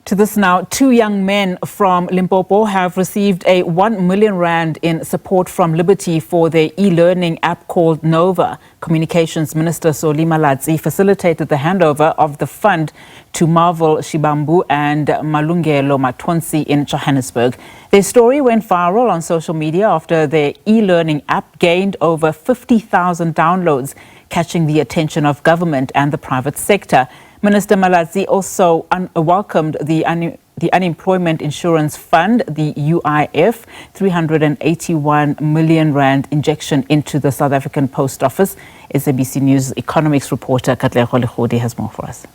To this now, 2 young men from Limpopo have received a 1 million rand in support from Liberty for their e-learning app called NOVAR. Communications Minister Solly Malatsi facilitated the handover of the fund to Marvel Shibambu and Malungelo Mathonsi in Johannesburg. Their story went viral on social media after their e-learning app gained over 50,000 downloads, catching the attention of government and the private sector. Minister Malatsi also welcomed the Unemployment Insurance Fund, the UIF, 381 million rand injection into the South African Post Office. SABC News economics reporter Katlego Legodi has more for us.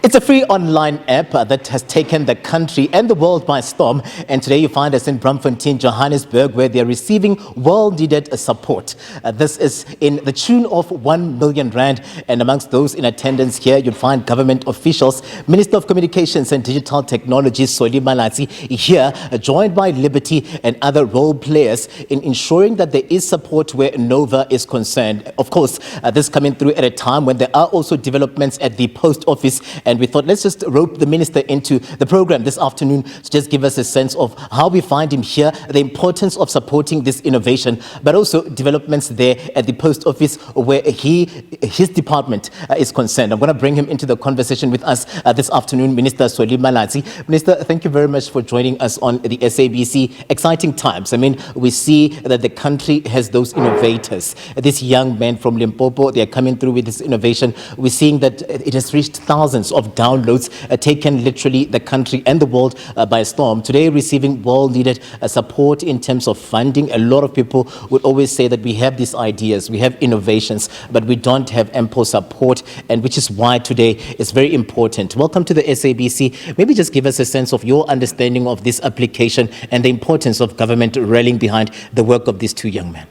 It's a free online app that has taken the country and the world by storm. And today you find us in Braamfontein, Johannesburg, where they're receiving well-needed support. This is in the tune of 1 million rand. And amongst those in attendance here, you'll find government officials, Minister of Communications and Digital Technology, Solly Malatsi, here, joined by Liberty and other role players in ensuring that there is support where NOVAR is concerned. Of course, this coming through at a time when there are also developments at the post office. And we thought, let's just rope the minister into the program this afternoon to just give us a sense of how we find him here, the importance of supporting this innovation, but also developments there at the post office where his department is concerned. I'm going to bring him into the conversation with us this afternoon, Minister Solly Malatsi. Minister, thank you very much for joining us on the SABC. Exciting times. I mean, we see that the country has those innovators. These young men from Limpopo, they are coming through with this innovation. We're seeing that it has reached thousands of downloads, taken literally the country and the world by storm. Today, receiving well-needed support in terms of funding. A lot of people would always say that we have these ideas, we have innovations, but we don't have ample support, and which is why today is very important. Welcome to the SABC. Maybe just give us a sense of your understanding of this application and the importance of government rallying behind the work of these 2 young men.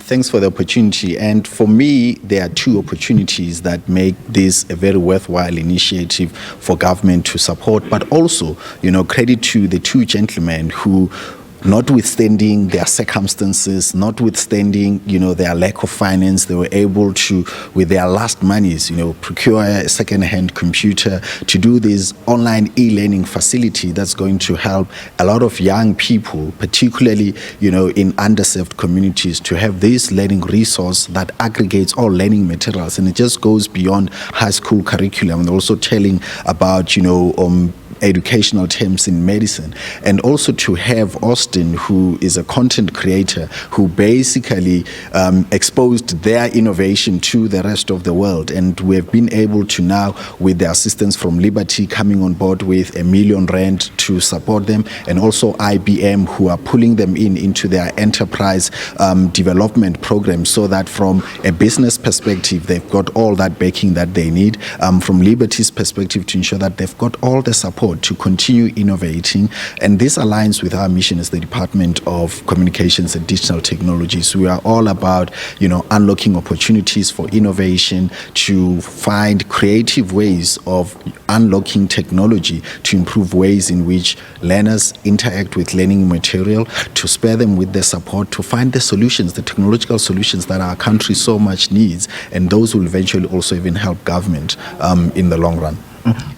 Thanks for the opportunity. And for me, there are 2 opportunities that make this a very worthwhile initiative for government to support, but also, credit to the 2 gentlemen who, notwithstanding their circumstances, notwithstanding, their lack of finance, they were able to, with their last monies, procure a second-hand computer to do this online e-learning facility that's going to help a lot of young people, particularly, in underserved communities, to have this learning resource that aggregates all learning materials. And it just goes beyond high school curriculum, and also telling about, educational terms in medicine, and also to have Austin, who is a content creator, who basically exposed their innovation to the rest of the world. And we have been able to now, with the assistance from Liberty coming on board with 1 million rand to support them, and also IBM, who are pulling them into their enterprise development program, so that from a business perspective, they've got all that backing that they need. From Liberty's perspective, to ensure that they've got all the support to continue innovating. And this aligns with our mission as the Department of Communications and Digital Technologies. We are all about, unlocking opportunities for innovation, to find creative ways of unlocking technology to improve ways in which learners interact with learning material, to spare them with the support, to find the solutions, the technological solutions that our country so much needs. And those will eventually also even help government in the long run.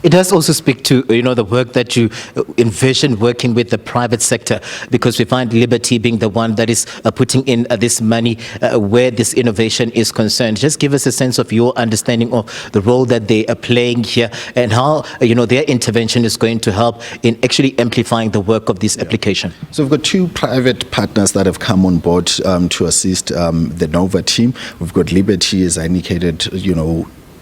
It does also speak to, the work that you envision working with the private sector, because we find Liberty being the one that is putting in this money where this innovation is concerned. Just give us a sense of your understanding of the role that they are playing here and how, their intervention is going to help in actually amplifying the work of this application. So we've got 2 private partners that have come on board to assist the NOVAR team. We've got Liberty, as I indicated,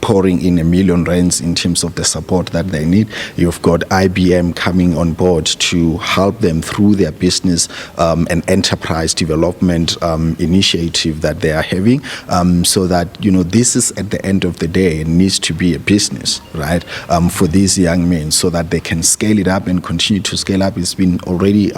pouring in 1 million rands in terms of the support that they need. You've got IBM coming on board to help them through their business and enterprise development initiative that they are having, so that, this is at the end of the day, it needs to be a business, right, for these young men, so that they can scale it up and continue to scale up. It's been already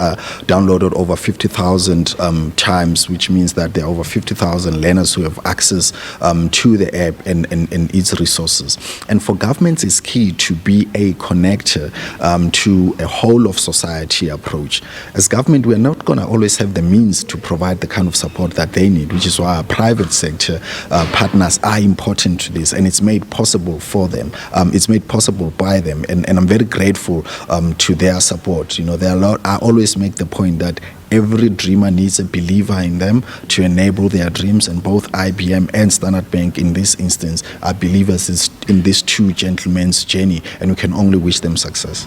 downloaded over 50,000 times, which means that there are over 50,000 learners who have access to the app, and it's resources. And for governments, it's key to be a connector to a whole of society approach. As government, we're not going to always have the means to provide the kind of support that they need, which is why our private sector partners are important to this, and it's made possible for them. It's made possible by them, and I'm very grateful to their support. You know, I always make the point that every dreamer needs a believer in them to enable their dreams, and both IBM and Standard Bank in this instance are believers in these two gentlemen's journey, and we can only wish them success.